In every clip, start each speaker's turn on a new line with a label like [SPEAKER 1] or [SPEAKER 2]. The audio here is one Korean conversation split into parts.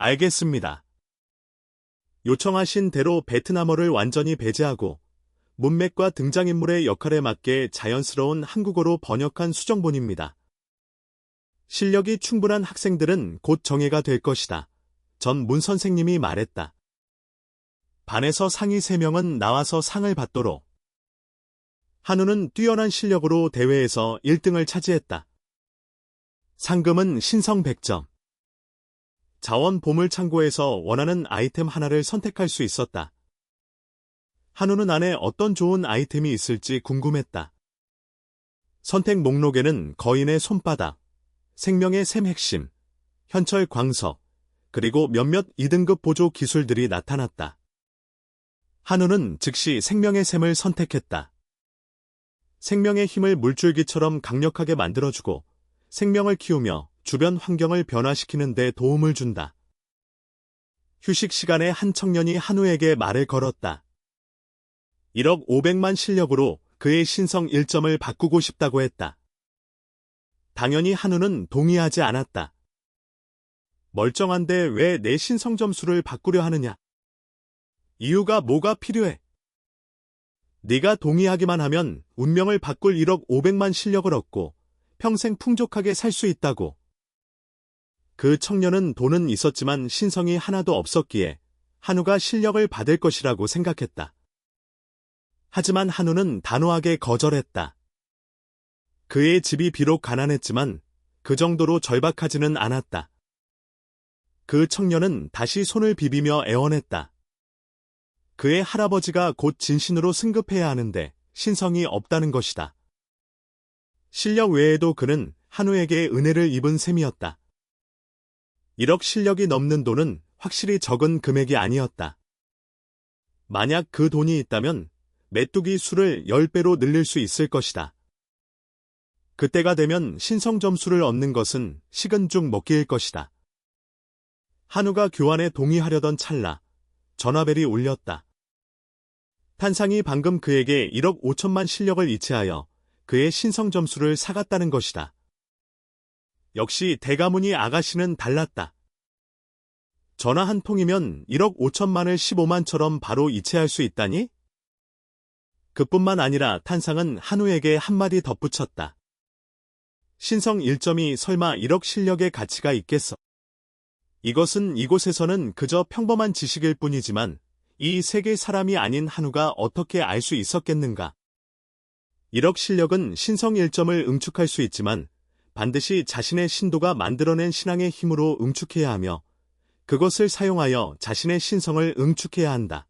[SPEAKER 1] 알겠습니다. 요청하신 대로 베트남어를 완전히 배제하고 문맥과 등장인물의 역할에 맞게 자연스러운 한국어로 번역한 수정본입니다. 실력이 충분한 학생들은 곧 정예가 될 것이다. 전 문 선생님이 말했다. 반에서 상위 3명은 나와서 상을 받도록. 한우는 뛰어난 실력으로 대회에서 1등을 차지했다. 상금은 신성 100점. 자원 보물창고에서 원하는 아이템 하나를 선택할 수 있었다. 한우는 안에 어떤 좋은 아이템이 있을지 궁금했다. 선택 목록에는 거인의 손바닥, 생명의 샘 핵심, 현철 광석, 그리고 몇몇 2등급 보조 기술들이 나타났다. 한우는 즉시 생명의 샘을 선택했다. 생명의 힘을 물줄기처럼 강력하게 만들어주고 생명을 키우며 주변 환경을 변화시키는 데 도움을 준다. 휴식 시간에 한 청년이 한우에게 말을 걸었다. 1억 500만 실력으로 그의 신성 1점을 바꾸고 싶다고 했다. 당연히 한우는 동의하지 않았다. 멀쩡한데 왜 내 신성 점수를 바꾸려 하느냐? 이유가 뭐가 필요해? 네가 동의하기만 하면 운명을 바꿀 1억 500만 실력을 얻고 평생 풍족하게 살 수 있다고. 그 청년은 돈은 있었지만 신성이 하나도 없었기에 한우가 실력을 받을 것이라고 생각했다. 하지만 한우는 단호하게 거절했다. 그의 집이 비록 가난했지만 그 정도로 절박하지는 않았다. 그 청년은 다시 손을 비비며 애원했다. 그의 할아버지가 곧 진신으로 승급해야 하는데 신성이 없다는 것이다. 실력 외에도 그는 한우에게 은혜를 입은 셈이었다. 1억 실력이 넘는 돈은 확실히 적은 금액이 아니었다. 만약 그 돈이 있다면 메뚜기 수를 10배로 늘릴 수 있을 것이다. 그때가 되면 신성 점수를 얻는 것은 식은 죽 먹기일 것이다. 한우가 교환에 동의하려던 찰나 전화벨이 울렸다. 탄상이 방금 그에게 1억 5천만 실력을 이체하여 그의 신성 점수를 사갔다는 것이다. 역시 대가문이 아가씨는 달랐다. 전화 한 통이면 1억 5천만을 15만처럼 바로 이체할 수 있다니? 그뿐만 아니라 탄상은 한우에게 한마디 덧붙였다. 신성 1점이 설마 1억 실력의 가치가 있겠어? 이것은 이곳에서는 그저 평범한 지식일 뿐이지만 이 세계 사람이 아닌 한우가 어떻게 알 수 있었겠는가? 1억 실력은 신성 1점을 응축할 수 있지만 반드시 자신의 신도가 만들어낸 신앙의 힘으로 응축해야 하며 그것을 사용하여 자신의 신성을 응축해야 한다.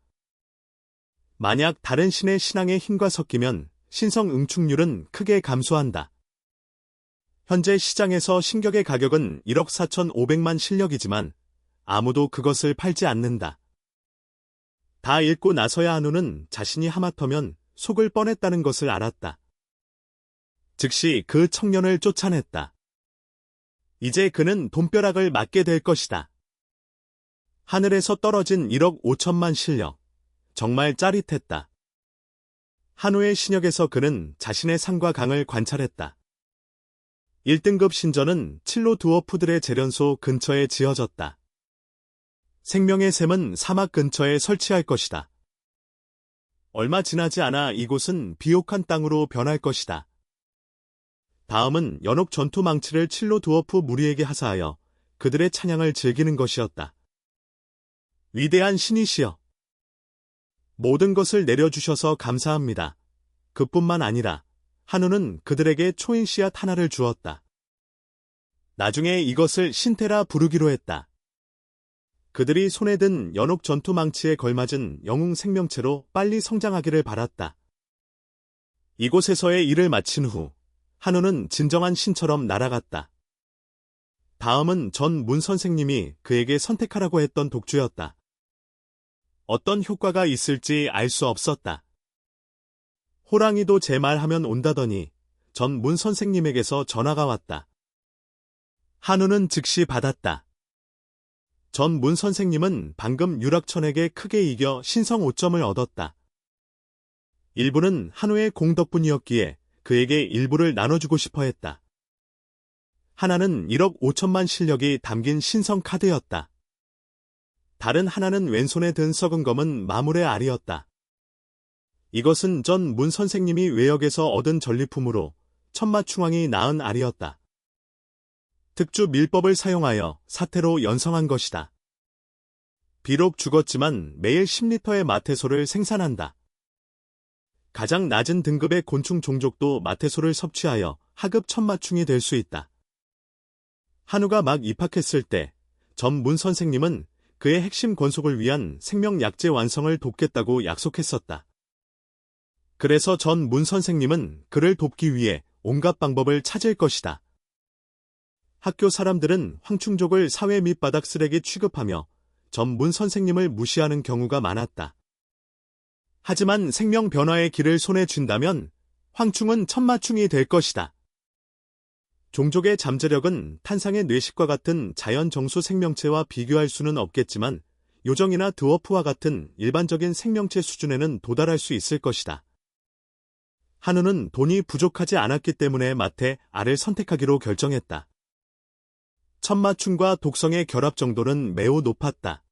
[SPEAKER 1] 만약 다른 신의 신앙의 힘과 섞이면 신성 응축률은 크게 감소한다. 현재 시장에서 신격의 가격은 1억 4,500만 실력이지만 아무도 그것을 팔지 않는다. 다 읽고 나서야 한우는 자신이 하마터면 속을 뻔했다는 것을 알았다. 즉시 그 청년을 쫓아냈다. 이제 그는 돈벼락을 맞게 될 것이다. 하늘에서 떨어진 1억 5천만 실력. 정말 짜릿했다. 한우의 신역에서 그는 자신의 상과 강을 관찰했다. 1등급 신전은 칠로 드워프들의 재련소 근처에 지어졌다. 생명의 샘은 사막 근처에 설치할 것이다. 얼마 지나지 않아 이곳은 비옥한 땅으로 변할 것이다. 다음은 연옥 전투 망치를 칠로 드워프 무리에게 하사하여 그들의 찬양을 즐기는 것이었다. 위대한 신이시여, 모든 것을 내려주셔서 감사합니다. 그뿐만 아니라 한우는 그들에게 초인 씨앗 하나를 주었다. 나중에 이것을 신테라 부르기로 했다. 그들이 손에 든 연옥 전투 망치에 걸맞은 영웅 생명체로 빨리 성장하기를 바랐다. 이곳에서의 일을 마친 후 한우는 진정한 신처럼 날아갔다. 다음은 전 문 선생님이 그에게 선택하라고 했던 독주였다. 어떤 효과가 있을지 알 수 없었다. 호랑이도 제 말하면 온다더니 전 문 선생님에게서 전화가 왔다. 한우는 즉시 받았다. 전 문 선생님은 방금 유락천에게 크게 이겨 신성 5점을 얻었다. 일부는 한우의 공 덕분이었기에 그에게 일부를 나눠주고 싶어 했다. 하나는 1억 5천만 실력이 담긴 신성 카드였다. 다른 하나는 왼손에 든 썩은 검은 마물의 알이었다. 이것은 전 문 선생님이 외역에서 얻은 전리품으로 천마충왕이 낳은 알이었다. 특주 밀법을 사용하여 사태로 연성한 것이다. 비록 죽었지만 매일 10리터의 마태소를 생산한다. 가장 낮은 등급의 곤충 종족도 마태소를 섭취하여 하급 천마충이 될 수 있다. 한우가 막 입학했을 때 전 문 선생님은 그의 핵심 권속을 위한 생명약재 완성을 돕겠다고 약속했었다. 그래서 전 문 선생님은 그를 돕기 위해 온갖 방법을 찾을 것이다. 학교 사람들은 황충족을 사회 밑바닥 쓰레기 취급하며 전 문 선생님을 무시하는 경우가 많았다. 하지만 생명 변화의 길을 손에 쥔다면 황충은 천마충이 될 것이다. 종족의 잠재력은 탄상의 뇌식과 같은 자연 정수 생명체와 비교할 수는 없겠지만 요정이나 드워프와 같은 일반적인 생명체 수준에는 도달할 수 있을 것이다. 한우는 돈이 부족하지 않았기 때문에 마태 알을 선택하기로 결정했다. 천마충과 독성의 결합 정도는 매우 높았다.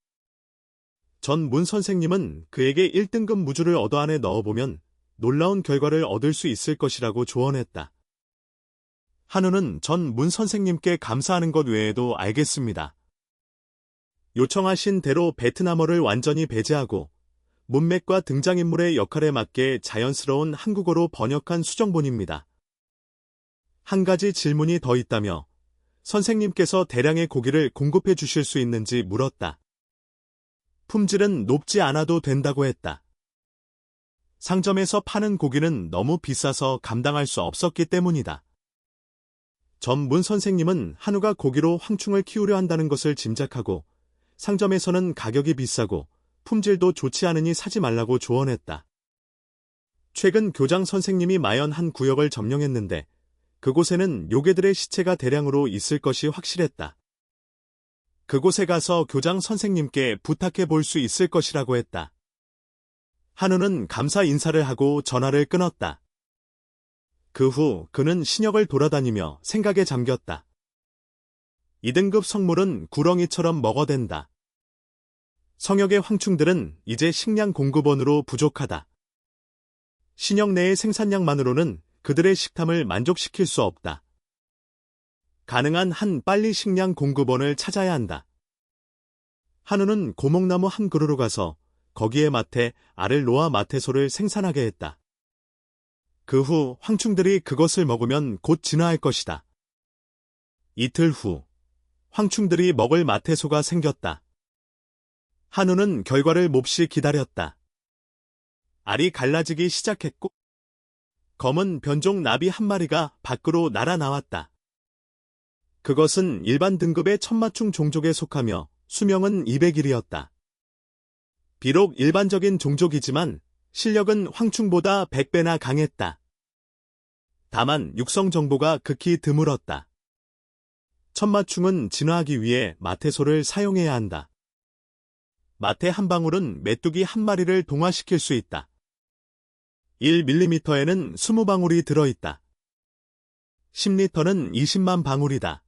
[SPEAKER 1] 전 문 선생님은 그에게 1등급 무주를 얻어 안에 넣어보면 놀라운 결과를 얻을 수 있을 것이라고 조언했다. 한우는 전 문 선생님께 감사하는 것 외에도 알겠습니다. 요청하신 대로 베트남어를 완전히 배제하고 문맥과 등장인물의 역할에 맞게 자연스러운 한국어로 번역한 수정본입니다. 한 가지 질문이 더 있다며 선생님께서 대량의 고기를 공급해 주실 수 있는지 물었다. 품질은 높지 않아도 된다고 했다. 상점에서 파는 고기는 너무 비싸서 감당할 수 없었기 때문이다. 전 문 선생님은 한우가 고기로 황충을 키우려 한다는 것을 짐작하고 상점에서는 가격이 비싸고 품질도 좋지 않으니 사지 말라고 조언했다. 최근 교장 선생님이 마연 한 구역을 점령했는데 그곳에는 요괴들의 시체가 대량으로 있을 것이 확실했다. 그곳에 가서 교장 선생님께 부탁해 볼 수 있을 것이라고 했다. 한우는 감사 인사를 하고 전화를 끊었다. 그 후 그는 신역을 돌아다니며 생각에 잠겼다. 2등급 성물은 구렁이처럼 먹어댄다. 성역의 황충들은 이제 식량 공급원으로 부족하다. 신역 내의 생산량만으로는 그들의 식탐을 만족시킬 수 없다. 가능한 한 빨리 식량 공급원을 찾아야 한다. 한우는 고목나무 한 그루로 가서 거기에 마태 알을 놓아 마태소를 생산하게 했다. 그 후 황충들이 그것을 먹으면 곧 진화할 것이다. 이틀 후 황충들이 먹을 마태소가 생겼다. 한우는 결과를 몹시 기다렸다. 알이 갈라지기 시작했고 검은 변종 나비 한 마리가 밖으로 날아 나왔다. 그것은 일반 등급의 천마충 종족에 속하며 수명은 200일이었다. 비록 일반적인 종족이지만 실력은 황충보다 100배나 강했다. 다만 육성 정보가 극히 드물었다. 천마충은 진화하기 위해 마태소를 사용해야 한다. 마태 한 방울은 메뚜기 한 마리를 동화시킬 수 있다. 1mm에는 20방울이 들어있다. 10리터는 20만 방울이다.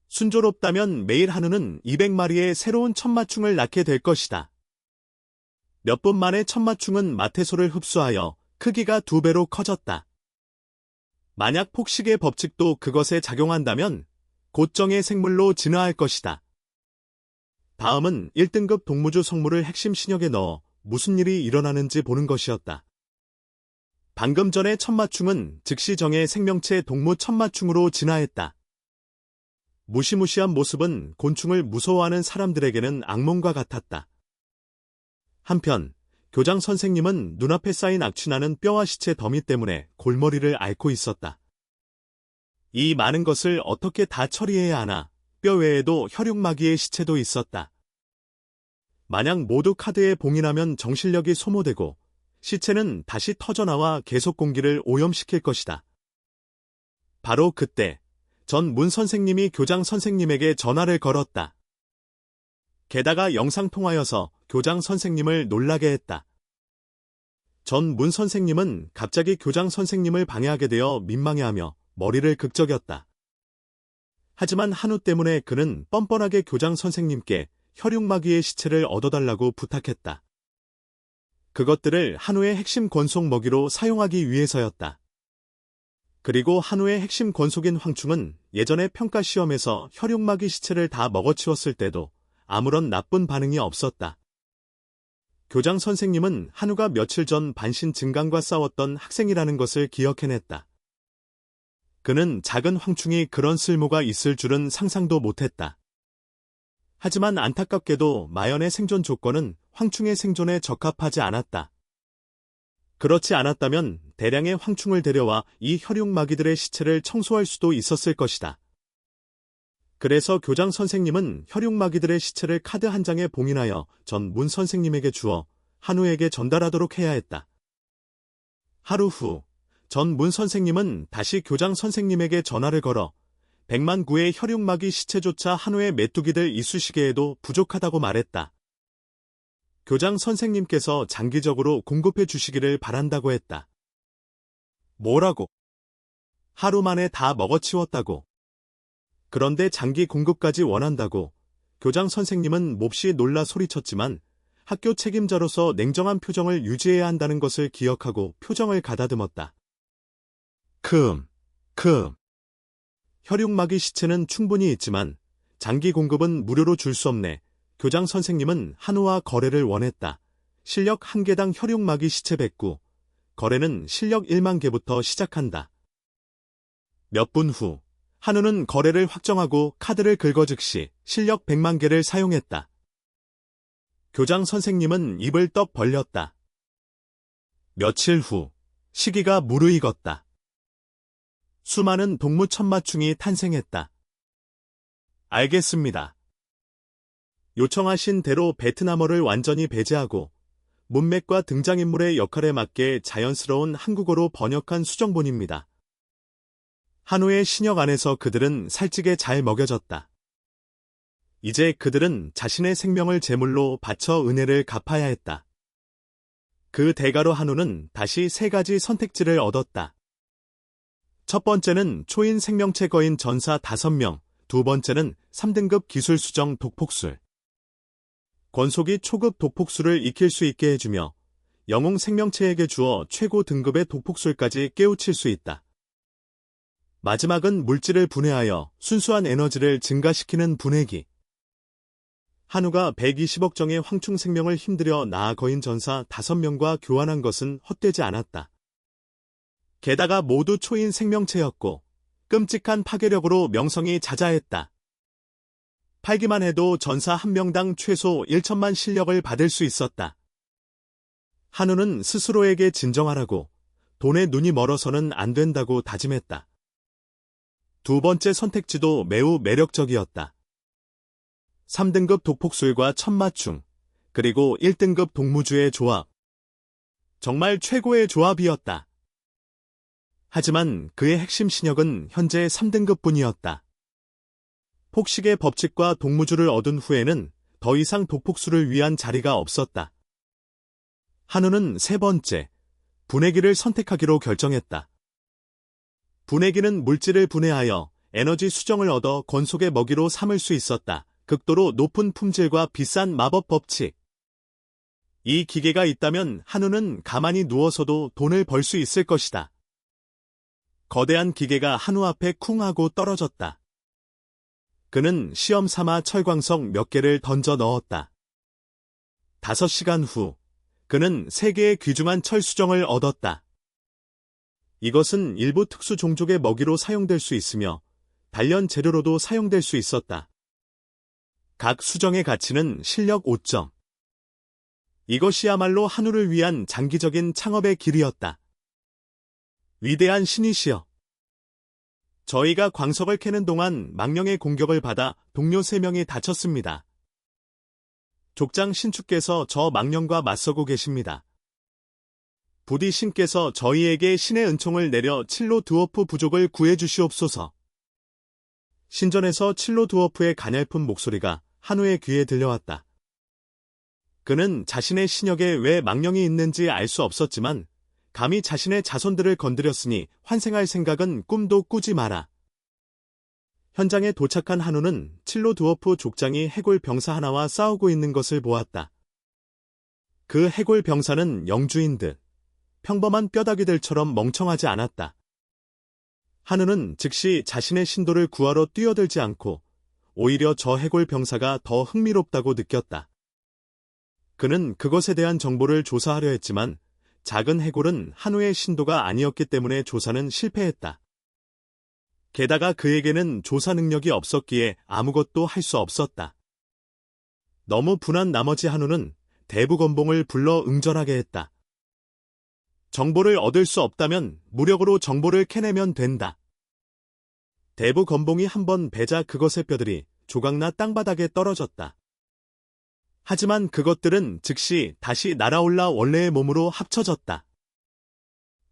[SPEAKER 1] 순조롭다면 매일 한우는 200마리의 새로운 천마충을 낳게 될 것이다. 몇 분 만에 천마충은 마태소를 흡수하여 크기가 2배로 커졌다. 만약 폭식의 법칙도 그것에 작용한다면 곧정의 생물로 진화할 것이다. 다음은 1등급 동무주 성물을 핵심 신역에 넣어 무슨 일이 일어나는지 보는 것이었다. 방금 전에 천마충은 즉시 정의 생명체 동무 천마충으로 진화했다. 무시무시한 모습은 곤충을 무서워하는 사람들에게는 악몽과 같았다. 한편 교장 선생님은 눈앞에 쌓인 악취나는 뼈와 시체 더미 때문에 골머리를 앓고 있었다. 이 많은 것을 어떻게 다 처리해야 하나, 뼈 외에도 혈육마귀의 시체도 있었다. 만약 모두 카드에 봉인하면 정신력이 소모되고 시체는 다시 터져나와 계속 공기를 오염시킬 것이다. 바로 그때 전 문 선생님이 교장 선생님에게 전화를 걸었다. 게다가 영상통화여서 교장 선생님을 놀라게 했다. 전 문 선생님은 갑자기 교장 선생님을 방해하게 되어 민망해하며 머리를 극적였다. 하지만 한우 때문에 그는 뻔뻔하게 교장 선생님께 혈육마귀의 시체를 얻어달라고 부탁했다. 그것들을 한우의 핵심 권속 먹이로 사용하기 위해서였다. 그리고 한우의 핵심 권속인 황충은 예전에 평가시험에서 혈육마귀 시체를 다 먹어치웠을 때도 아무런 나쁜 반응이 없었다. 교장 선생님은 한우가 며칠 전 반신 증강과 싸웠던 학생이라는 것을 기억해냈다. 그는 작은 황충이 그런 쓸모가 있을 줄은 상상도 못했다. 하지만 안타깝게도 마연의 생존 조건은 황충의 생존에 적합하지 않았다. 그렇지 않았다면 대량의 황충을 데려와 이 혈육마귀들의 시체를 청소할 수도 있었을 것이다. 그래서 교장 선생님은 혈육마귀들의 시체를 카드 한 장에 봉인하여 전 문 선생님에게 주어 한우에게 전달하도록 해야 했다. 하루 후, 전 문 선생님은 다시 교장 선생님에게 전화를 걸어 100만 구의 혈육마귀 시체조차 한우의 메뚜기들 이쑤시개에도 부족하다고 말했다. 교장 선생님께서 장기적으로 공급해 주시기를 바란다고 했다. 뭐라고? 하루 만에 다 먹어치웠다고. 그런데 장기 공급까지 원한다고. 교장 선생님은 몹시 놀라 소리쳤지만 학교 책임자로서 냉정한 표정을 유지해야 한다는 것을 기억하고 표정을 가다듬었다. 혈육마귀 시체는 충분히 있지만 장기 공급은 무료로 줄 수 없네. 교장 선생님은 한우와 거래를 원했다. 실력 1개당 혈육마귀 시체 100구. 거래는 실력 1만 개부터 시작한다. 몇 분 후, 한우는 거래를 확정하고 카드를 긁어 즉시 실력 100만 개를 사용했다. 교장 선생님은 입을 떡 벌렸다. 며칠 후, 시기가 무르익었다. 수많은 동무천마충이 탄생했다. 알겠습니다. 요청하신 대로 베트남어를 완전히 배제하고 문맥과 등장인물의 역할에 맞게 자연스러운 한국어로 번역한 수정본입니다. 한우의 신역 안에서 그들은 살찌게 잘 먹여졌다. 이제 그들은 자신의 생명을 제물로 바쳐 은혜를 갚아야 했다. 그 대가로 한우는 다시 3가지 선택지를 얻었다. 첫 번째는 초인 생명체 거인 전사 5명, 두 번째는 3등급 기술 수정 독폭술. 권속이 초급 독폭술을 익힐 수 있게 해주며 영웅 생명체에게 주어 최고 등급의 독폭술까지 깨우칠 수 있다. 마지막은 물질을 분해하여 순수한 에너지를 증가시키는 분해기. 한우가 120억 정의 황충 생명을 힘들여 낳아 거인 전사 5명과 교환한 것은 헛되지 않았다. 게다가 모두 초인 생명체였고 끔찍한 파괴력으로 명성이 자자했다. 팔기만 해도 전사 1명당 최소 1천만 실력을 받을 수 있었다. 한우는 스스로에게 진정하라고 돈에 눈이 멀어서는 안 된다고 다짐했다. 두 번째 선택지도 매우 매력적이었다. 3등급 독폭술과 천마충, 그리고 1등급 동무주의 조합. 정말 최고의 조합이었다. 하지만 그의 핵심 신역은 현재 3등급뿐이었다. 폭식의 법칙과 동무주를 얻은 후에는 더 이상 독폭술을 위한 자리가 없었다. 한우는 세 번째, 분해기를 선택하기로 결정했다. 분해기는 물질을 분해하여 에너지 수정을 얻어 권속의 먹이로 삼을 수 있었다. 극도로 높은 품질과 비싼 마법 법칙. 이 기계가 있다면 한우는 가만히 누워서도 돈을 벌 수 있을 것이다. 거대한 기계가 한우 앞에 쿵 하고 떨어졌다. 그는 시험 삼아 철광석 몇 개를 던져 넣었다. 5시간 후, 그는 3개의 귀중한 철 수정을 얻었다. 이것은 일부 특수 종족의 먹이로 사용될 수 있으며 단련 재료로도 사용될 수 있었다. 각 수정의 가치는 실력 5점. 이것이야말로 한우를 위한 장기적인 창업의 길이었다. 위대한 신이시여. 저희가 광석을 캐는 동안 망령의 공격을 받아 동료 3명이 다쳤습니다. 족장 신축께서 저 망령과 맞서고 계십니다. 부디 신께서 저희에게 신의 은총을 내려 칠로 드워프 부족을 구해주시옵소서. 신전에서 칠로 드워프의 가냘픈 목소리가 한우의 귀에 들려왔다. 그는 자신의 신역에 왜 망령이 있는지 알 수 없었지만 감히 자신의 자손들을 건드렸으니 환생할 생각은 꿈도 꾸지 마라. 현장에 도착한 한우는 칠로 드워프 족장이 해골 병사 하나와 싸우고 있는 것을 보았다. 그 해골 병사는 영주인 듯 평범한 뼈다귀들처럼 멍청하지 않았다. 한우는 즉시 자신의 신도를 구하러 뛰어들지 않고 오히려 저 해골 병사가 더 흥미롭다고 느꼈다. 그는 그것에 대한 정보를 조사하려 했지만 작은 해골은 한우의 신도가 아니었기 때문에 조사는 실패했다. 게다가 그에게는 조사 능력이 없었기에 아무것도 할 수 없었다. 너무 분한 나머지 한우는 대부건봉을 불러 응절하게 했다. 정보를 얻을 수 없다면 무력으로 정보를 캐내면 된다. 대부건봉이 한번 베자 그것의 뼈들이 조각나 땅바닥에 떨어졌다. 하지만 그것들은 즉시 다시 날아올라 원래의 몸으로 합쳐졌다.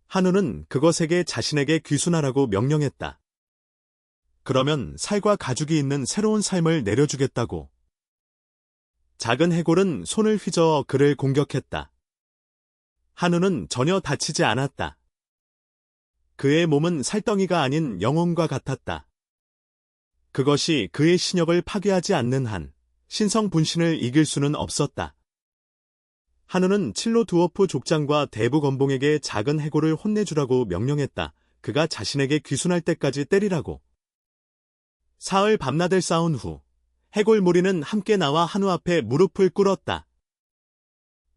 [SPEAKER 1] 한우는 그것에게 자신에게 귀순하라고 명령했다. 그러면 살과 가죽이 있는 새로운 삶을 내려주겠다고. 작은 해골은 손을 휘저어 그를 공격했다. 한우는 전혀 다치지 않았다. 그의 몸은 살덩이가 아닌 영혼과 같았다. 그것이 그의 신역을 파괴하지 않는 한 신성 분신을 이길 수는 없었다. 한우는 칠로 드워프 족장과 대부건봉에게 작은 해골을 혼내주라고 명령했다. 그가 자신에게 귀순할 때까지 때리라고. 사흘 밤낮을 싸운 후 해골 무리는 함께 나와 한우 앞에 무릎을 꿇었다.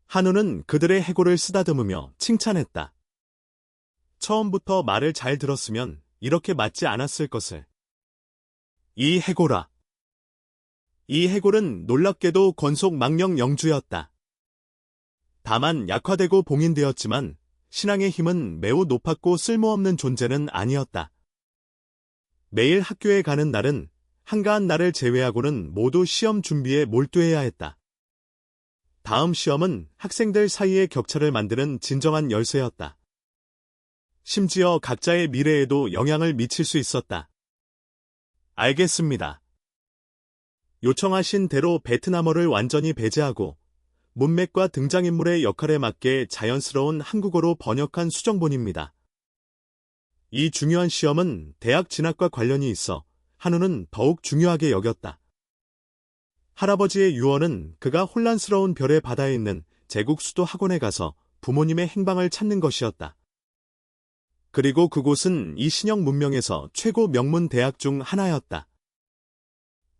[SPEAKER 1] 한우는 그들의 해골을 쓰다듬으며 칭찬했다. 처음부터 말을 잘 들었으면 이렇게 맞지 않았을 것을. 이 해골아. 이 해골은 놀랍게도 권속 망령 영주였다. 다만 약화되고 봉인되었지만 신앙의 힘은 매우 높았고 쓸모없는 존재는 아니었다. 매일 학교에 가는 날은 한가한 날을 제외하고는 모두 시험 준비에 몰두해야 했다. 다음 시험은 학생들 사이의 격차를 만드는 진정한 열쇠였다. 심지어 각자의 미래에도 영향을 미칠 수 있었다. 알겠습니다. 요청하신 대로 베트남어를 완전히 배제하고 문맥과 등장인물의 역할에 맞게 자연스러운 한국어로 번역한 수정본입니다. 이 중요한 시험은 대학 진학과 관련이 있어 한우는 더욱 중요하게 여겼다. 할아버지의 유언은 그가 혼란스러운 별의 바다에 있는 제국 수도 학원에 가서 부모님의 행방을 찾는 것이었다. 그리고 그곳은 이 신형 문명에서 최고 명문 대학 중 하나였다.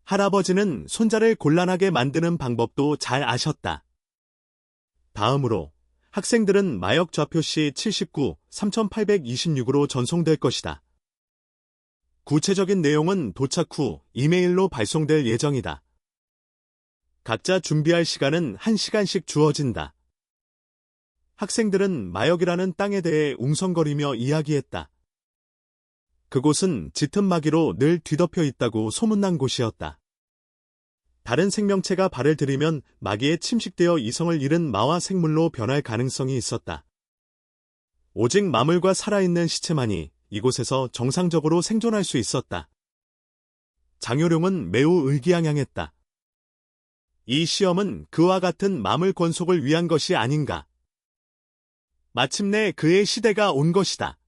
[SPEAKER 1] 할아버지는 손자를 곤란하게 만드는 방법도 잘 아셨다. 다음으로 학생들은 마역 좌표시 79, 3826으로 전송될 것이다. 구체적인 내용은 도착 후 이메일로 발송될 예정이다. 각자 준비할 시간은 1시간씩 주어진다. 학생들은 마역이라는 땅에 대해 웅성거리며 이야기했다. 그곳은 짙은 마기로 늘 뒤덮여 있다고 소문난 곳이었다. 다른 생명체가 발을 들이면 마기에 침식되어 이성을 잃은 마와 생물로 변할 가능성이 있었다. 오직 마물과 살아있는 시체만이 이곳에서 정상적으로 생존할 수 있었다. 장요룡은 매우 의기양양했다. 이 시험은 그와 같은 마물 권속을 위한 것이 아닌가. 마침내 그의 시대가 온 것이다.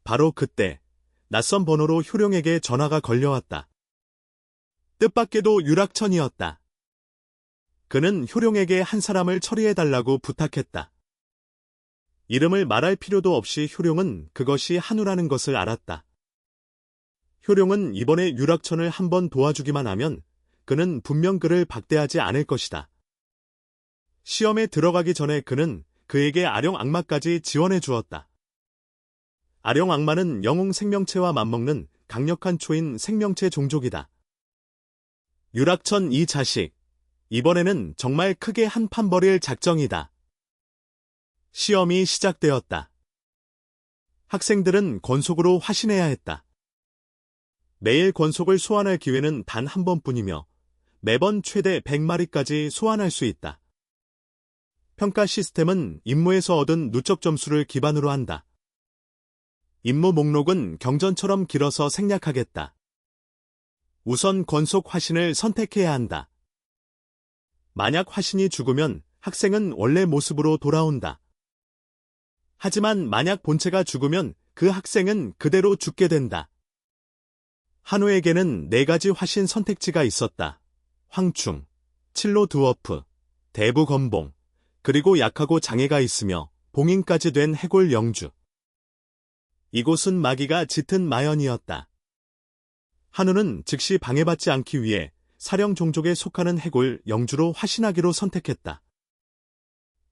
[SPEAKER 1] 바로 그때 낯선 번호로 효룡에게 전화가 걸려왔다. 뜻밖에도 유락천이었다. 그는 효룡에게 한 사람을 처리해달라고 부탁했다. 이름을 말할 필요도 없이 효룡은 그것이 한우라는 것을 알았다. 효룡은 이번에 유락천을 한번 도와주기만 하면 그는 분명 그를 박대하지 않을 것이다. 시험에 들어가기 전에 그는 그에게 아령 악마까지 지원해 주었다. 아령 악마는 영웅 생명체와 맞먹는 강력한 초인 생명체 종족이다. 유락천 이 자식, 이번에는 정말 크게 한판 벌일 작정이다. 시험이 시작되었다. 학생들은 권속으로 화신해야 했다. 매일 권속을 소환할 기회는 단 한 번뿐이며 매번 최대 100마리까지 소환할 수 있다. 평가 시스템은 임무에서 얻은 누적 점수를 기반으로 한다. 임무 목록은 경전처럼 길어서 생략하겠다. 우선 권속 화신을 선택해야 한다. 만약 화신이 죽으면 학생은 원래 모습으로 돌아온다. 하지만 만약 본체가 죽으면 그 학생은 그대로 죽게 된다. 한우에게는 4가지 화신 선택지가 있었다. 황충, 칠로 드워프, 대부 건봉, 그리고 약하고 장애가 있으며 봉인까지 된 해골 영주. 이곳은 마귀가 짙은 마연이었다. 한우는 즉시 방해받지 않기 위해 사령 종족에 속하는 해골 영주로 화신하기로 선택했다.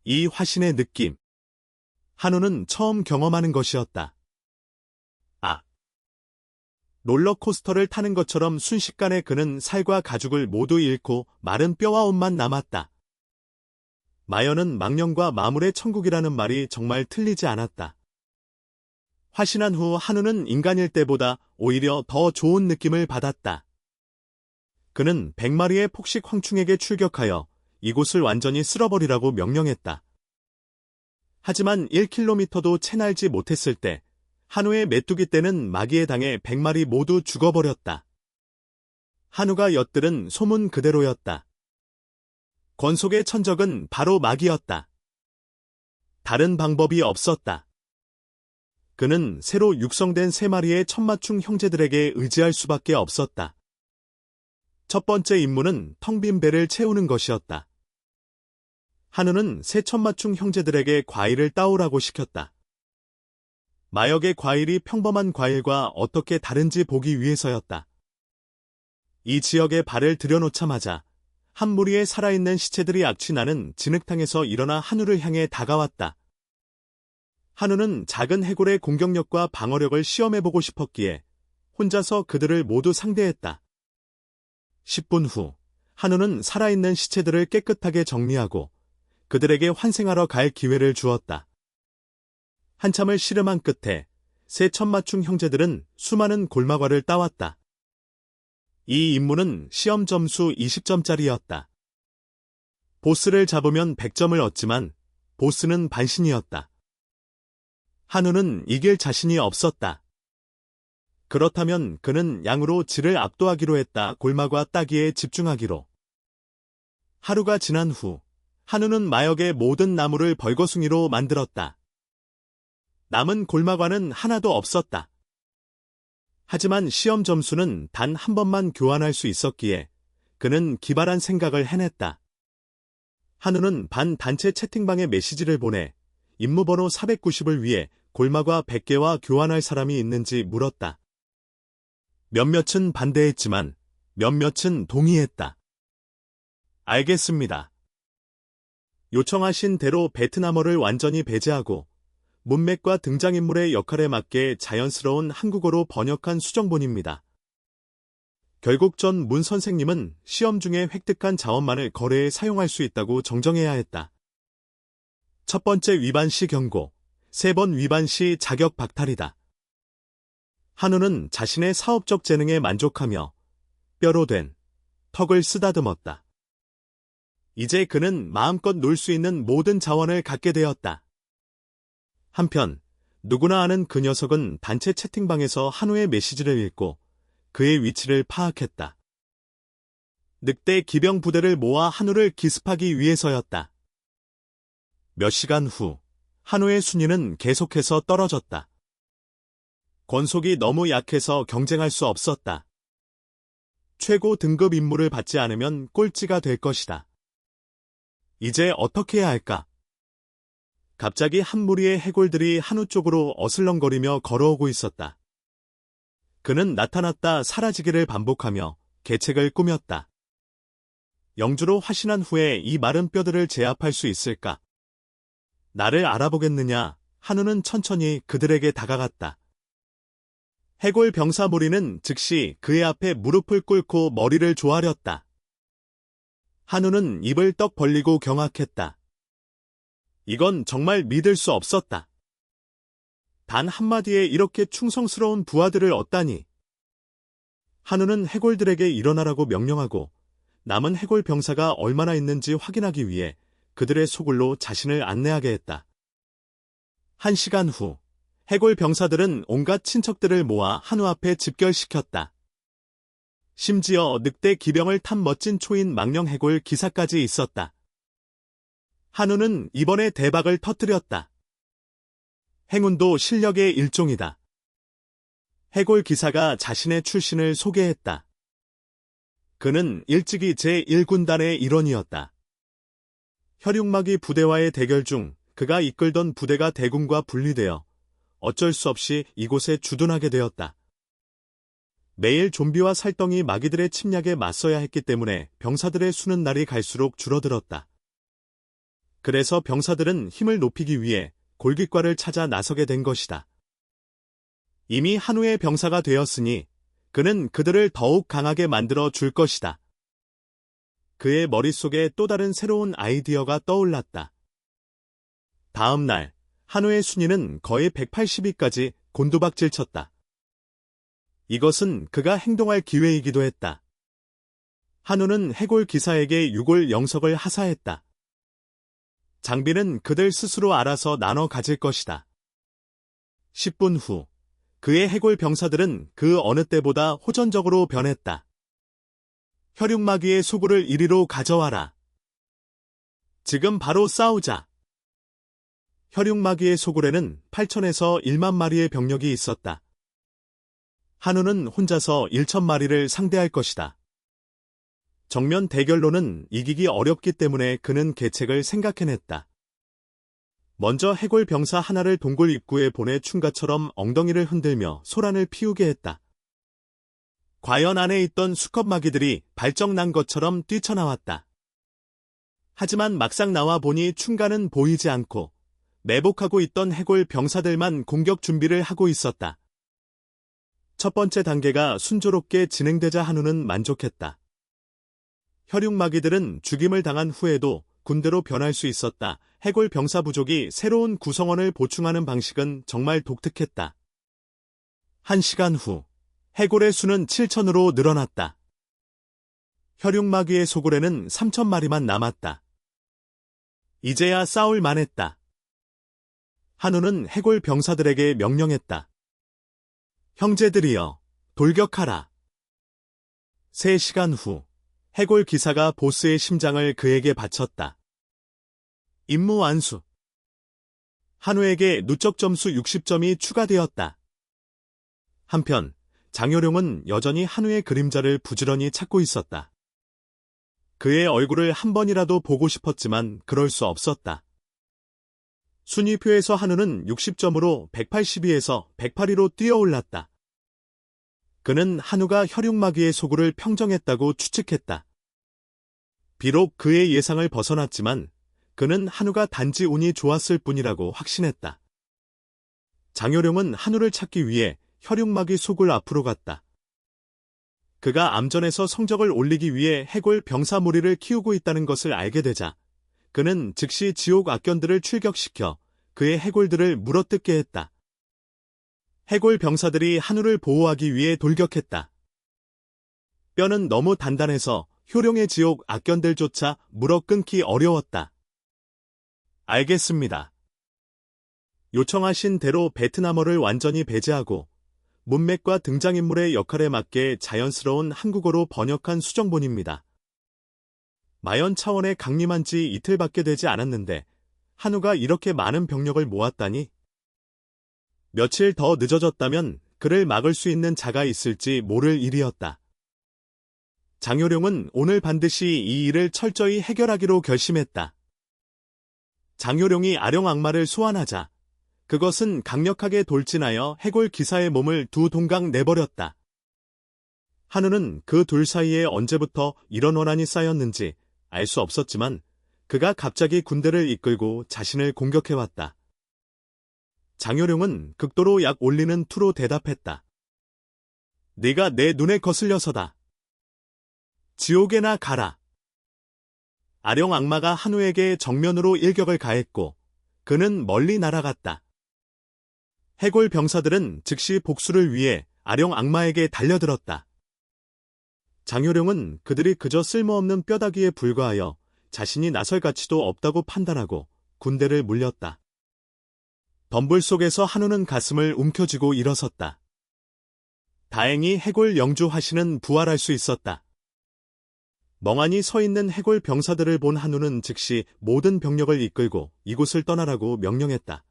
[SPEAKER 1] 이 화신의 느낌. 한우는 처음 경험하는 것이었다. 롤러코스터를 타는 것처럼 순식간에 그는 살과 가죽을 모두 잃고 마른 뼈와 옷만 남았다. 마연은 망령과 마물의 천국이라는 말이 정말 틀리지 않았다. 화신한 후 한우는 인간일 때보다 오히려 더 좋은 느낌을 받았다. 그는 100마리의 폭식 황충에게 출격하여 이곳을 완전히 쓸어버리라고 명령했다. 하지만 1km도 채 날지 못했을 때 한우의 메뚜기 떼는 마귀에 당해 100마리 모두 죽어버렸다. 한우가 엿들은 소문 그대로였다. 권속의 천적은 바로 마귀였다. 다른 방법이 없었다. 그는 새로 육성된 3마리의 천마충 형제들에게 의지할 수밖에 없었다. 첫 번째 임무는 텅 빈 배를 채우는 것이었다. 한우는 새 천마충 형제들에게 과일을 따오라고 시켰다. 마역의 과일이 평범한 과일과 어떻게 다른지 보기 위해서였다. 이 지역에 발을 들여놓자마자 한 무리의 살아있는 시체들이 악취나는 진흙탕에서 일어나 한우를 향해 다가왔다. 한우는 작은 해골의 공격력과 방어력을 시험해보고 싶었기에 혼자서 그들을 모두 상대했다. 10분 후, 한우는 살아있는 시체들을 깨끗하게 정리하고 그들에게 환생하러 갈 기회를 주었다. 한참을 씨름한 끝에 새 천마충 형제들은 수많은 골마과를 따왔다. 이 임무는 시험 점수 20점짜리였다. 보스를 잡으면 100점을 얻지만 보스는 반신이었다. 한우는 이길 자신이 없었다. 그렇다면 그는 양으로 질을 압도하기로 했다. 골마과 따기에 집중하기로. 하루가 지난 후 한우는 마역의 모든 나무를 벌거숭이로 만들었다. 남은 골마과는 하나도 없었다. 하지만 시험 점수는 단 한 번만 교환할 수 있었기에 그는 기발한 생각을 해냈다. 한우는 반 단체 채팅방에 메시지를 보내 임무번호 490을 위해 골마과 100개와 교환할 사람이 있는지 물었다. 몇몇은 반대했지만 몇몇은 동의했다. 알겠습니다. 요청하신 대로 베트남어를 완전히 배제하고 문맥과 등장인물의 역할에 맞게 자연스러운 한국어로 번역한 수정본입니다. 결국 전 문 선생님은 시험 중에 획득한 자원만을 거래에 사용할 수 있다고 정정해야 했다. 첫 번째 위반 시 경고, 3번 위반 시 자격 박탈이다. 한우는 자신의 사업적 재능에 만족하며 뼈로 된 턱을 쓰다듬었다. 이제 그는 마음껏 놀 수 있는 모든 자원을 갖게 되었다. 한편 누구나 아는 그 녀석은 단체 채팅방에서 한우의 메시지를 읽고 그의 위치를 파악했다. 늑대 기병 부대를 모아 한우를 기습하기 위해서였다. 몇 시간 후 한우의 순위는 계속해서 떨어졌다. 권속이 너무 약해서 경쟁할 수 없었다. 최고 등급 임무를 받지 않으면 꼴찌가 될 것이다. 이제 어떻게 해야 할까? 갑자기 한 무리의 해골들이 한우 쪽으로 어슬렁거리며 걸어오고 있었다. 그는 나타났다 사라지기를 반복하며 계책을 꾸몄다. 영주로 화신한 후에 이 마른 뼈들을 제압할 수 있을까? 나를 알아보겠느냐? 한우는 천천히 그들에게 다가갔다. 해골 병사 무리는 즉시 그의 앞에 무릎을 꿇고 머리를 조아렸다. 한우는 입을 떡 벌리고 경악했다. 이건 정말 믿을 수 없었다. 단 한마디에 이렇게 충성스러운 부하들을 얻다니. 한우는 해골들에게 일어나라고 명령하고 남은 해골 병사가 얼마나 있는지 확인하기 위해 그들의 소굴로 자신을 안내하게 했다. 1시간 후 해골 병사들은 온갖 친척들을 모아 한우 앞에 집결시켰다. 심지어 늑대 기병을 탄 멋진 초인 망령 해골 기사까지 있었다. 한우는 이번에 대박을 터뜨렸다. 행운도 실력의 일종이다. 해골 기사가 자신의 출신을 소개했다. 그는 일찍이 제1군단의 일원이었다. 혈육마귀 부대와의 대결 중 그가 이끌던 부대가 대군과 분리되어 어쩔 수 없이 이곳에 주둔하게 되었다. 매일 좀비와 살덩이 마귀들의 침략에 맞서야 했기 때문에 병사들의 수는 날이 갈수록 줄어들었다. 그래서 병사들은 힘을 높이기 위해 골깃과를 찾아 나서게 된 것이다. 이미 한우의 병사가 되었으니 그는 그들을 더욱 강하게 만들어 줄 것이다. 그의 머릿속에 또 다른 새로운 아이디어가 떠올랐다. 다음 날, 한우의 순위는 거의 180위까지 곤두박질 쳤다. 이것은 그가 행동할 기회이기도 했다. 한우는 해골 기사에게 6월 영석을 하사했다. 장비는 그들 스스로 알아서 나눠 가질 것이다. 10분 후, 그의 해골 병사들은 그 어느 때보다 호전적으로 변했다. 혈육마귀의 소굴을 이리로 가져와라. 지금 바로 싸우자. 혈육마귀의 소굴에는 8천에서 1만 마리의 병력이 있었다. 한우는 혼자서 1,000마리를 상대할 것이다. 정면 대결로는 이기기 어렵기 때문에 그는 계책을 생각해냈다. 먼저 해골 병사 하나를 동굴 입구에 보내 충가처럼 엉덩이를 흔들며 소란을 피우게 했다. 과연 안에 있던 수컷 마귀들이 발정난 것처럼 뛰쳐나왔다. 하지만 막상 나와 보니 충가는 보이지 않고 매복하고 있던 해골 병사들만 공격 준비를 하고 있었다. 첫 번째 단계가 순조롭게 진행되자 한우는 만족했다. 혈육마귀들은 죽임을 당한 후에도 군대로 변할 수 있었다. 해골 병사 부족이 새로운 구성원을 보충하는 방식은 정말 독특했다. 1시간 후, 해골의 수는 7,000으로 늘어났다. 혈육마귀의 소굴에는 3,000마리만 남았다. 이제야 싸울 만했다. 한우는 해골 병사들에게 명령했다. 형제들이여, 돌격하라. 3시간 후, 해골 기사가 보스의 심장을 그에게 바쳤다. 임무 완수. 한우에게 누적 점수 60점이 추가되었다. 한편, 장효룡은 여전히 한우의 그림자를 부지런히 찾고 있었다. 그의 얼굴을 한 번이라도 보고 싶었지만 그럴 수 없었다. 순위표에서 한우는 60점으로 180위에서 108위로 뛰어올랐다. 그는 한우가 혈육마귀의 소굴을 평정했다고 추측했다. 비록 그의 예상을 벗어났지만 그는 한우가 단지 운이 좋았을 뿐이라고 확신했다. 장효룡은 한우를 찾기 위해 혈육마귀 소굴 앞으로 갔다. 그가 암전에서 성적을 올리기 위해 해골 병사 무리를 키우고 있다는 것을 알게 되자 그는 즉시 지옥 악견들을 출격시켜 그의 해골들을 물어뜯게 했다. 해골 병사들이 한우를 보호하기 위해 돌격했다. 뼈는 너무 단단해서 효룡의 지옥 악견들조차 물어 끊기 어려웠다. 알겠습니다. 요청하신 대로 베트남어를 완전히 배제하고 문맥과 등장인물의 역할에 맞게 자연스러운 한국어로 번역한 수정본입니다. 마연 차원에 강림한 지 이틀밖에 되지 않았는데 한우가 이렇게 많은 병력을 모았다니? 며칠 더 늦어졌다면 그를 막을 수 있는 자가 있을지 모를 일이었다. 장효룡은 오늘 반드시 이 일을 철저히 해결하기로 결심했다. 장효룡이 아령 악마를 소환하자 그것은 강력하게 돌진하여 해골 기사의 몸을 두 동강 내버렸다. 한우는 그 둘 사이에 언제부터 이런 원한이 쌓였는지 알 수 없었지만 그가 갑자기 군대를 이끌고 자신을 공격해왔다. 장효룡은 극도로 약 올리는 투로 대답했다. 네가 내 눈에 거슬려서다. 지옥에나 가라. 아령 악마가 한우에게 정면으로 일격을 가했고 그는 멀리 날아갔다. 해골 병사들은 즉시 복수를 위해 아령 악마에게 달려들었다. 장효룡은 그들이 그저 쓸모없는 뼈다귀에 불과하여 자신이 나설 가치도 없다고 판단하고 군대를 물렸다. 덤불 속에서 한우는 가슴을 움켜쥐고 일어섰다. 다행히 해골 영주 화신은 부활할 수 있었다. 멍하니 서 있는 해골 병사들을 본 한우는 즉시 모든 병력을 이끌고 이곳을 떠나라고 명령했다.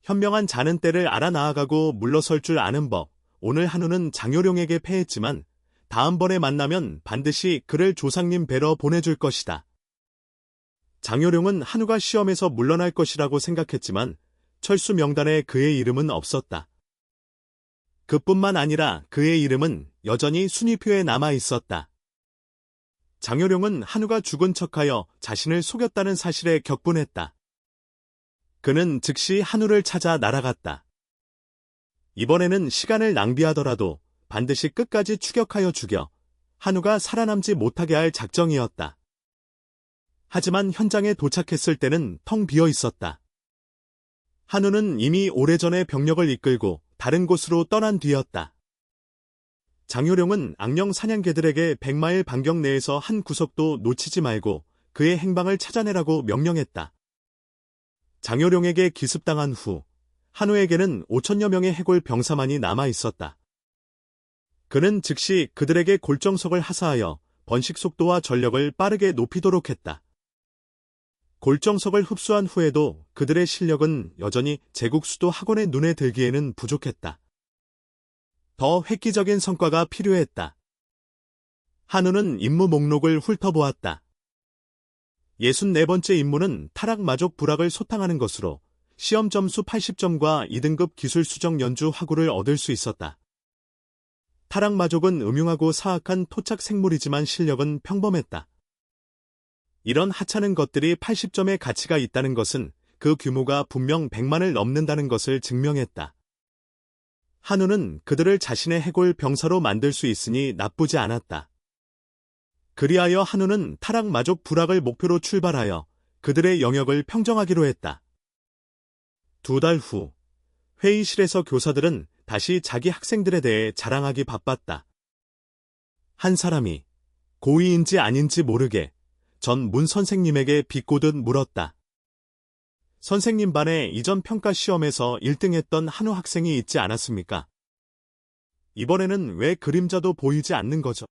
[SPEAKER 1] 현명한 자는 때를 알아 나아가고 물러설 줄 아는 법. 오늘 한우는 장요룡에게 패했지만 다음번에 만나면 반드시 그를 조상님 뵈러 보내줄 것이다. 장요룡은 한우가 시험에서 물러날 것이라고 생각했지만 철수 명단에 그의 이름은 없었다. 그뿐만 아니라 그의 이름은 여전히 순위표에 남아 있었다. 장요룡은 한우가 죽은 척하여 자신을 속였다는 사실에 격분했다. 그는 즉시 한우를 찾아 날아갔다. 이번에는 시간을 낭비하더라도 반드시 끝까지 추격하여 죽여 한우가 살아남지 못하게 할 작정이었다. 하지만 현장에 도착했을 때는 텅 비어 있었다. 한우는 이미 오래전에 병력을 이끌고 다른 곳으로 떠난 뒤였다. 장요룡은 악령 사냥개들에게 100마일 반경 내에서 한 구석도 놓치지 말고 그의 행방을 찾아내라고 명령했다. 장요룡에게 기습당한 후 한우에게는 5천여 명의 해골 병사만이 남아 있었다. 그는 즉시 그들에게 골정석을 하사하여 번식 속도와 전력을 빠르게 높이도록 했다. 골정석을 흡수한 후에도 그들의 실력은 여전히 제국 수도 학원의 눈에 들기에는 부족했다. 더 획기적인 성과가 필요했다. 한우는 임무 목록을 훑어보았다. 64번째 임무는 타락마족 부락을 소탕하는 것으로 시험 점수 80점과 2등급 기술 수정 연주 화구를 얻을 수 있었다. 타락마족은 음흉하고 사악한 토착 생물이지만 실력은 평범했다. 이런 하찮은 것들이 80점의 가치가 있다는 것은 그 규모가 분명 100만을 넘는다는 것을 증명했다. 한우는 그들을 자신의 해골 병사로 만들 수 있으니 나쁘지 않았다. 그리하여 한우는 타락마족 부락을 목표로 출발하여 그들의 영역을 평정하기로 했다. 2달 후, 회의실에서 교사들은 다시 자기 학생들에 대해 자랑하기 바빴다. 한 사람이 고의인지 아닌지 모르게 전 문 선생님에게 비꼬듯 물었다. 선생님 반에 이전 평가 시험에서 1등했던 한우 학생이 있지 않았습니까? 이번에는 왜 그림자도 보이지 않는 거죠?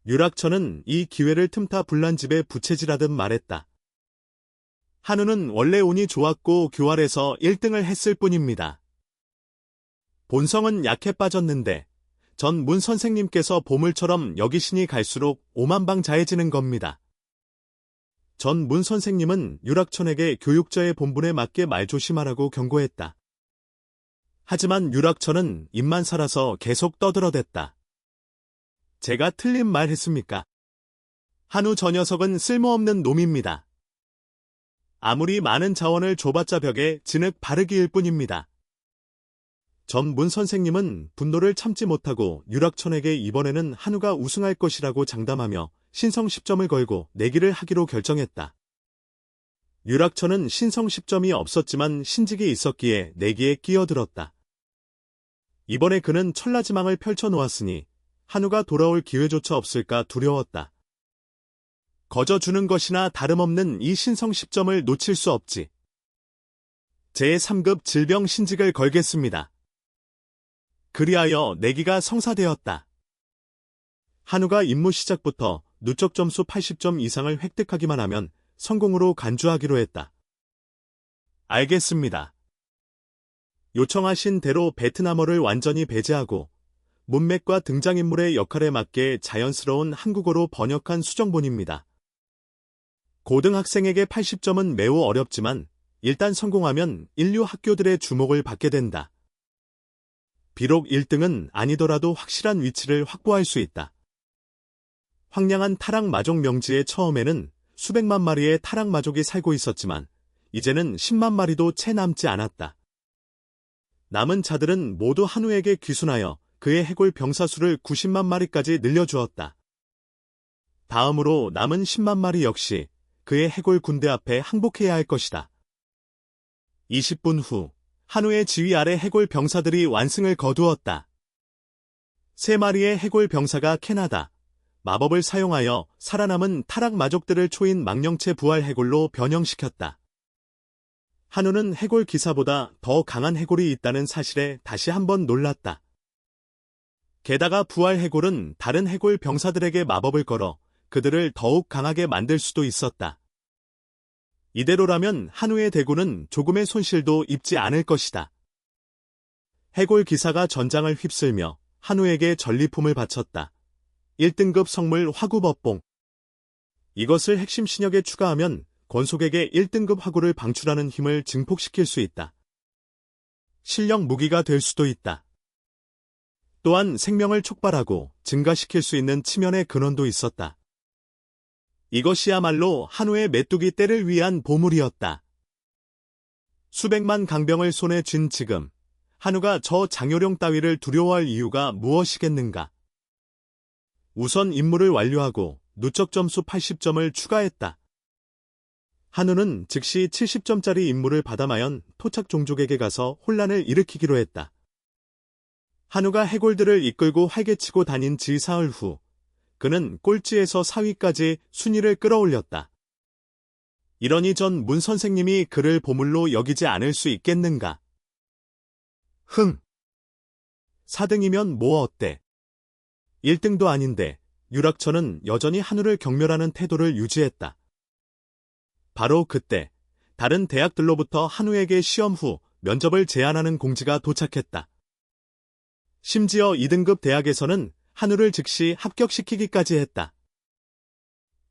[SPEAKER 1] 유락처는 이 기회를 틈타 불난집에 부채질하듯 말했다. 한우는 원래 운이 좋았고 교활해서 1등을 했을 뿐입니다. 본성은 약해 빠졌는데 전 문 선생님께서 보물처럼 여기시니 갈수록 오만방자해지는 겁니다. 전 문 선생님은 유락천에게 교육자의 본분에 맞게 말조심하라고 경고했다. 하지만 유락천은 입만 살아서 계속 떠들어댔다. 제가 틀린 말 했습니까? 한우 저 녀석은 쓸모없는 놈입니다. 아무리 많은 자원을 줘봤자 벽에 진흙 바르기일 뿐입니다. 전 문 선생님은 분노를 참지 못하고 유락천에게 이번에는 한우가 우승할 것이라고 장담하며 신성 10점을 걸고 내기를 하기로 결정했다. 유락천은 신성 10점이 없었지만 신직이 있었기에 내기에 끼어들었다. 이번에 그는 천라지망을 펼쳐놓았으니 한우가 돌아올 기회조차 없을까 두려웠다. 거저 주는 것이나 다름없는 이 신성 10점을 놓칠 수 없지. 제3급 질병 신직을 걸겠습니다. 그리하여 내기가 성사되었다. 한우가 임무 시작부터 누적 점수 80점 이상을 획득하기만 하면 성공으로 간주하기로 했다. 알겠습니다. 요청하신 대로 베트남어를 완전히 배제하고 문맥과 등장인물의 역할에 맞게 자연스러운 한국어로 번역한 수정본입니다. 고등학생에게 80점은 매우 어렵지만 일단 성공하면 인류 학교들의 주목을 받게 된다. 비록 1등은 아니더라도 확실한 위치를 확보할 수 있다. 황량한 타락마족 명지에 처음에는 수백만 마리의 타락마족이 살고 있었지만 이제는 10만 마리도 채 남지 않았다. 남은 자들은 모두 한우에게 귀순하여 그의 해골 병사 수를 90만 마리까지 늘려주었다. 다음으로 남은 10만 마리 역시 그의 해골 군대 앞에 항복해야 할 것이다. 20분 후 한우의 지휘 아래 해골 병사들이 완승을 거두었다. 3마리의 해골 병사가 캐나다 마법을 사용하여 살아남은 타락마족들을 초인 망령체 부활 해골로 변형시켰다. 한우는 해골 기사보다 더 강한 해골이 있다는 사실에 다시 한번 놀랐다. 게다가 부활 해골은 다른 해골 병사들에게 마법을 걸어 그들을 더욱 강하게 만들 수도 있었다. 이대로라면 한우의 대구는 조금의 손실도 입지 않을 것이다. 해골 기사가 전장을 휩쓸며 한우에게 전리품을 바쳤다. 1등급 성물 화구법봉. 이것을 핵심 신역에 추가하면 권속에게 1등급 화구를 방출하는 힘을 증폭시킬 수 있다. 실력 무기가 될 수도 있다. 또한 생명을 촉발하고 증가시킬 수 있는 치면의 근원도 있었다. 이것이야말로 한우의 메뚜기 떼를 위한 보물이었다. 수백만 강병을 손에 쥔 지금 한우가 저 장요령 따위를 두려워할 이유가 무엇이겠는가? 우선 임무를 완료하고 누적 점수 80점을 추가했다. 한우는 즉시 70점짜리 임무를 받아마연 토착 종족에게 가서 혼란을 일으키기로 했다. 한우가 해골들을 이끌고 활개치고 다닌 지 사흘 후 그는 꼴찌에서 4위까지 순위를 끌어올렸다. 이러니 전 문 선생님이 그를 보물로 여기지 않을 수 있겠는가? 4등이면 뭐 어때? 1등도 아닌데 유락처는 여전히 한우를 경멸하는 태도를 유지했다. 바로 그때 다른 대학들로부터 한우에게 시험 후 면접을 제안하는 공지가 도착했다. 심지어 2등급 대학에서는 한우를 즉시 합격시키기까지 했다.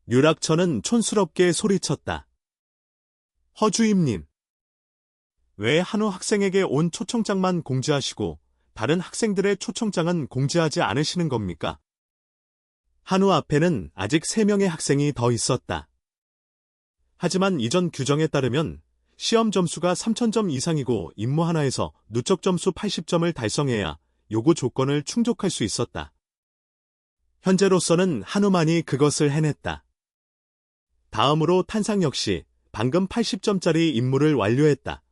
[SPEAKER 1] 유락처는 촌스럽게 소리쳤다. 허주임님, 왜 한우 학생에게 온 초청장만 공지하시고 다른 학생들의 초청장은 공지하지 않으시는 겁니까? 한우 앞에는 아직 3명의 학생이 더 있었다. 하지만 이전 규정에 따르면 시험 점수가 3000점 이상이고 임무 하나에서 누적 점수 80점을 달성해야 요구 조건을 충족할 수 있었다. 현재로서는 한우만이 그것을 해냈다. 다음으로 탄상 역시 방금 80점짜리 임무를 완료했다.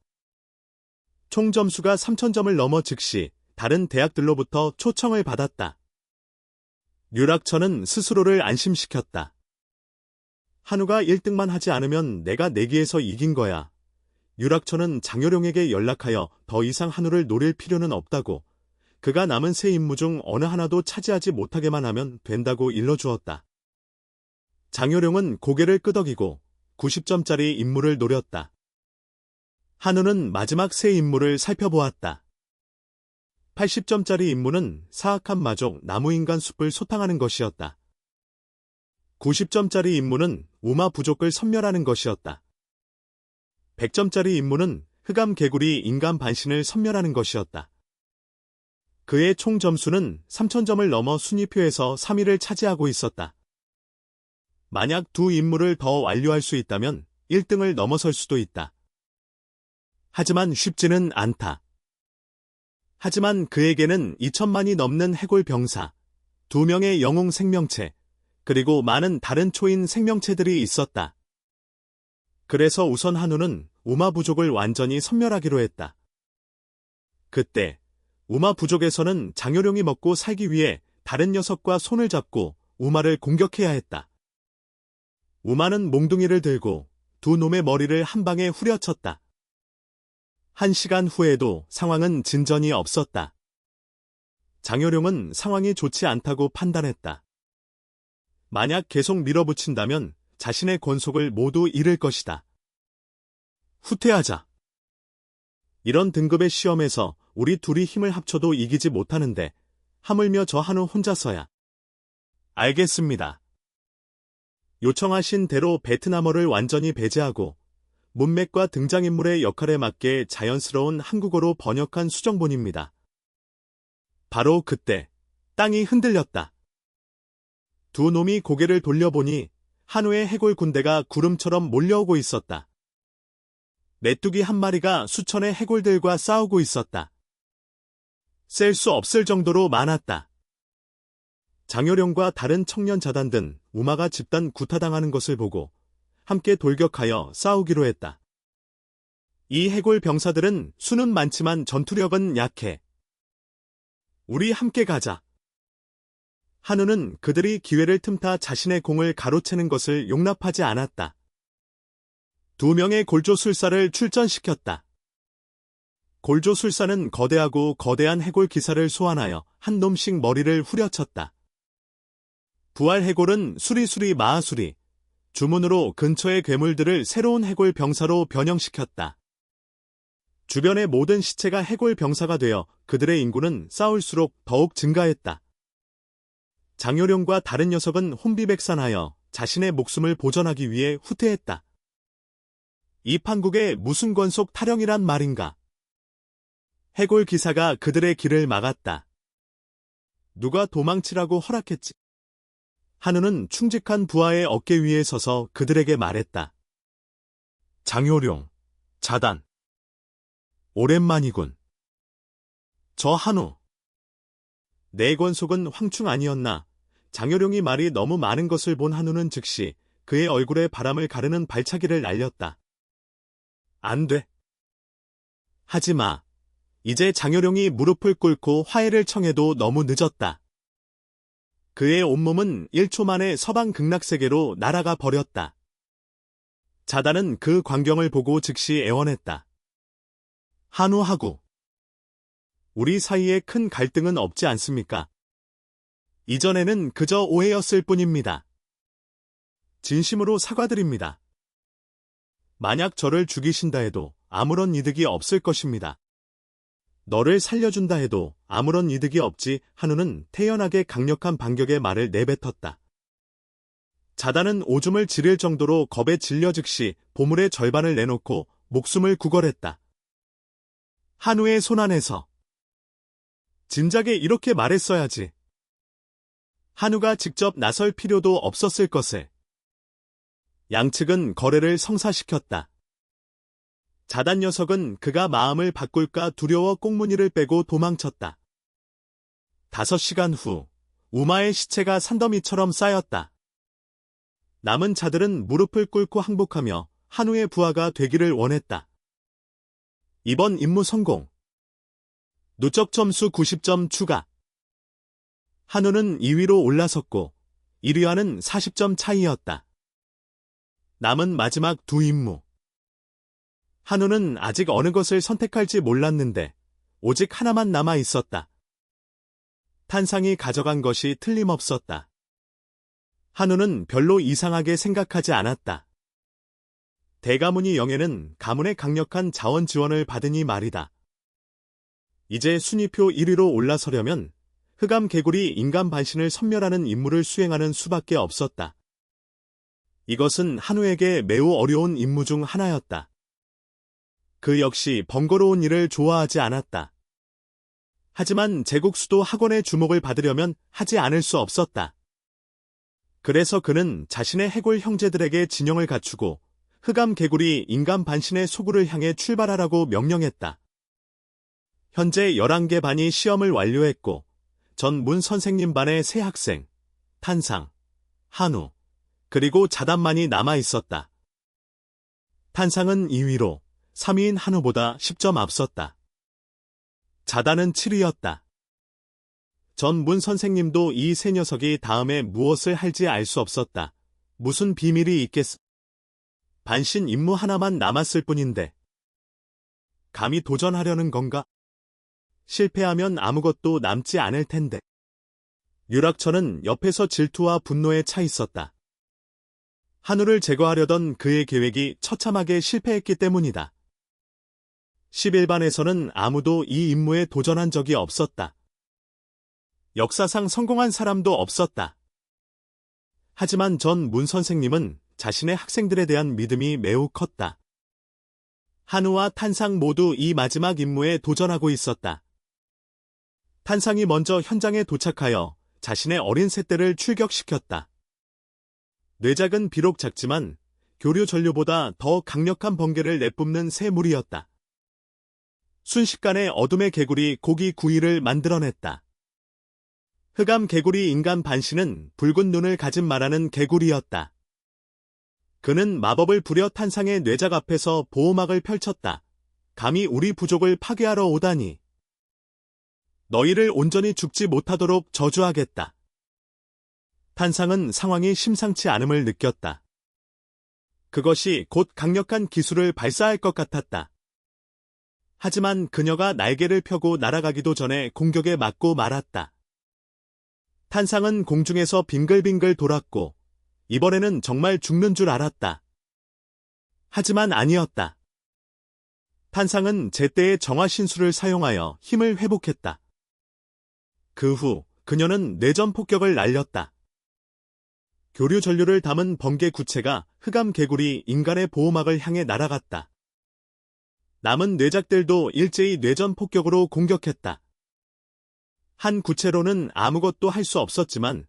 [SPEAKER 1] 총 점수가 3000점을 넘어 즉시 다른 대학들로부터 초청을 받았다. 유락처는 스스로를 안심시켰다. 한우가 1등만 하지 않으면 내가 내기에서 이긴 거야. 유락처는 장요령에게 연락하여 더 이상 한우를 노릴 필요는 없다고, 그가 남은 세 임무 중 어느 하나도 차지하지 못하게만 하면 된다고 일러주었다. 장요령은 고개를 끄덕이고 90점짜리 임무를 노렸다. 한우는 마지막 세 임무를 살펴보았다. 80점짜리 임무는 사악한 마족 나무인간 숲을 소탕하는 것이었다. 90점짜리 임무는 우마 부족을 섬멸하는 것이었다. 100점짜리 임무는 흑암 개구리 인간 반신을 섬멸하는 것이었다. 그의 총 점수는 3000점을 넘어 순위표에서 3위를 차지하고 있었다. 만약 두 임무를 더 완료할 수 있다면 1등을 넘어설 수도 있다. 하지만 쉽지는 않다. 하지만 그에게는 2000만이 넘는 해골 병사, 2명의 영웅 생명체, 그리고 많은 다른 초인 생명체들이 있었다. 그래서 우선 한우는 우마 부족을 완전히 섬멸하기로 했다. 그때 우마 부족에서는 장요령이 먹고 살기 위해 다른 녀석과 손을 잡고 우마를 공격해야 했다. 우마는 몽둥이를 들고 두 놈의 머리를 한 방에 후려쳤다. 1시간 후에도 상황은 진전이 없었다. 장요령은 상황이 좋지 않다고 판단했다. 만약 계속 밀어붙인다면 자신의 권속을 모두 잃을 것이다. 후퇴하자. 이런 등급의 시험에서 우리 둘이 힘을 합쳐도 이기지 못하는데 하물며 저 한우 혼자서야. 알겠습니다. 요청하신 대로 베트남어를 완전히 배제하고 문맥과 등장인물의 역할에 맞게 자연스러운 한국어로 번역한 수정본입니다. 바로 그때 땅이 흔들렸다. 두 놈이 고개를 돌려보니 한우의 해골 군대가 구름처럼 몰려오고 있었다. 메뚜기 한 마리가 수천의 해골들과 싸우고 있었다. 셀 수 없을 정도로 많았다. 장요령과 다른 청년 자단 등 우마가 집단 구타당하는 것을 보고 함께 돌격하여 싸우기로 했다. 이 해골 병사들은 수는 많지만 전투력은 약해. 우리 함께 가자. 한우는 그들이 기회를 틈타 자신의 공을 가로채는 것을 용납하지 않았다. 2명의 골조술사를 출전시켰다. 골조술사는 거대하고 거대한 해골 기사를 소환하여 한 놈씩 머리를 후려쳤다. 부활 해골은 수리수리 마하수리, 주문으로 근처의 괴물들을 새로운 해골 병사로 변형시켰다. 주변의 모든 시체가 해골 병사가 되어 그들의 인구는 싸울수록 더욱 증가했다. 장요령과 다른 녀석은 혼비백산하여 자신의 목숨을 보전하기 위해 후퇴했다. 이 판국에 무슨 권속 타령이란 말인가? 해골 기사가 그들의 길을 막았다. 누가 도망치라고 허락했지? 한우는 충직한 부하의 어깨 위에 서서 그들에게 말했다. 장요령, 자단. 오랜만이군. 저 한우. 내 권속은 황충 아니었나? 장요령이 말이 너무 많은 것을 본 한우는 즉시 그의 얼굴에 바람을 가르는 발차기를 날렸다. 안 돼. 하지 마. 이제 장요령이 무릎을 꿇고 화해를 청해도 너무 늦었다. 그의 온몸은 1초 만에 서방 극락세계로 날아가 버렸다. 자단은 그 광경을 보고 즉시 애원했다. 한우하고 우리 사이에 큰 갈등은 없지 않습니까? 이전에는 그저 오해였을 뿐입니다. 진심으로 사과드립니다. 만약 저를 죽이신다 해도 아무런 이득이 없을 것입니다. 너를 살려준다 해도 아무런 이득이 없지. 한우는 태연하게 강력한 반격의 말을 내뱉었다. 자단은 오줌을 지릴 정도로 겁에 질려 즉시 보물의 절반을 내놓고 목숨을 구걸했다. 한우의 손 안에서 진작에 이렇게 말했어야지. 한우가 직접 나설 필요도 없었을 것을. 양측은 거래를 성사시켰다. 자단 녀석은 그가 마음을 바꿀까 두려워 꽁무니를 빼고 도망쳤다. 5시간 후 우마의 시체가 산더미처럼 쌓였다. 남은 자들은 무릎을 꿇고 항복하며 한우의 부하가 되기를 원했다. 이번 임무 성공. 누적 점수 90점 추가. 한우는 2위로 올라섰고 1위와는 40점 차이였다. 남은 마지막 두 임무. 한우는 아직 어느 것을 선택할지 몰랐는데 오직 하나만 남아 있었다. 탄상이 가져간 것이 틀림없었다. 한우는 별로 이상하게 생각하지 않았다. 대가문이 영예는 가문의 강력한 자원 지원을 받으니 말이다. 이제 순위표 1위로 올라서려면 흑암 개구리 인간 반신을 섬멸하는 임무를 수행하는 수밖에 없었다. 이것은 한우에게 매우 어려운 임무 중 하나였다. 그 역시 번거로운 일을 좋아하지 않았다. 하지만 제국수도 학원의 주목을 받으려면 하지 않을 수 없었다. 그래서 그는 자신의 해골 형제들에게 진영을 갖추고 흑암 개구리 인간 반신의 소굴을 향해 출발하라고 명령했다. 현재 11개 반이 시험을 완료했고 전 문 선생님 반의 세 학생, 탄상, 한우, 그리고 자단만이 남아 있었다. 탄상은 2위로 3위인 한우보다 10점 앞섰다. 자단은 7위였다. 전 문 선생님도 이 세 녀석이 다음에 무엇을 할지 알 수 없었다. 무슨 비밀이 있겠어? 반신 임무 하나만 남았을 뿐인데. 감히 도전하려는 건가? 실패하면 아무것도 남지 않을 텐데. 유락처는 옆에서 질투와 분노에 차 있었다. 한우를 제거하려던 그의 계획이 처참하게 실패했기 때문이다. 11반에서는 아무도 이 임무에 도전한 적이 없었다. 역사상 성공한 사람도 없었다. 하지만 전 문 선생님은 자신의 학생들에 대한 믿음이 매우 컸다. 한우와 탄상 모두 이 마지막 임무에 도전하고 있었다. 탄상이 먼저 현장에 도착하여 자신의 어린 셋들을 출격시켰다. 뇌작은 비록 작지만 교류 전류보다 더 강력한 번개를 내뿜는 새 무리였다. 순식간에 어둠의 개구리 고기 구이를 만들어냈다. 흑암 개구리 인간 반신은 붉은 눈을 가진 말하는 개구리였다. 그는 마법을 부려 탄상의 뇌작 앞에서 보호막을 펼쳤다. 감히 우리 부족을 파괴하러 오다니. 너희를 온전히 죽지 못하도록 저주하겠다. 탄상은 상황이 심상치 않음을 느꼈다. 그것이 곧 강력한 기술을 발사할 것 같았다. 하지만 그녀가 날개를 펴고 날아가기도 전에 공격에 맞고 말았다. 탄상은 공중에서 빙글빙글 돌았고 이번에는 정말 죽는 줄 알았다. 하지만 아니었다. 탄상은 제때의 정화신수를 사용하여 힘을 회복했다. 그 후 그녀는 뇌전 폭격을 날렸다. 교류 전류를 담은 번개 구체가 흑암 개구리 인간의 보호막을 향해 날아갔다. 남은 뇌작들도 일제히 뇌전 폭격으로 공격했다. 한 구체로는 아무것도 할 수 없었지만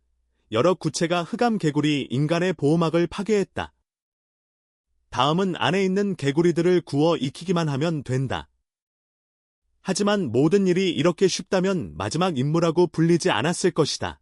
[SPEAKER 1] 여러 구체가 흑암 개구리 인간의 보호막을 파괴했다. 다음은 안에 있는 개구리들을 구워 익히기만 하면 된다. 하지만 모든 일이 이렇게 쉽다면 마지막 임무라고 불리지 않았을 것이다.